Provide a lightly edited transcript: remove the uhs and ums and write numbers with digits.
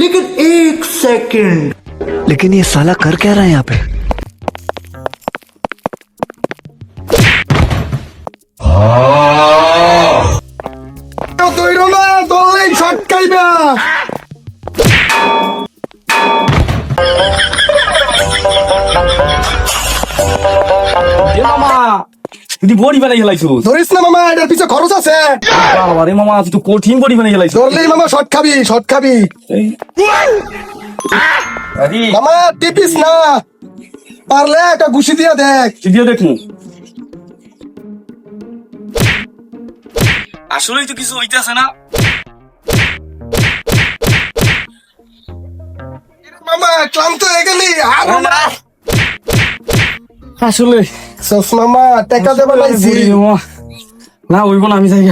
लेकिन एक सेकंड, लेकिन ये साला कर क्या रहा है यहाँ पे? দৌড়ো না, দৌড়লেই শট খাইবা। এ মামা তুই বড়ি বানাই হেলাইছো। ধরিস না মামা, এটার পিছে খরচ আছে। আরে মামা তুই তো কঠিন বড়ি বানাই হেলাইছো। ধরলেই মামা শট খাবি, শট খাবি। আরে মামা টিপিস না, পারলে একটা ঘুষি দিয়া দেখ। দিয়ে দেখু আসলেই তো কিছু হইতাছে না। মামা ক্লান্ত হয়ে গেলি আর আসলে সস মামা টাকা দেবা লাইছি। না হইব না, আমি যাই।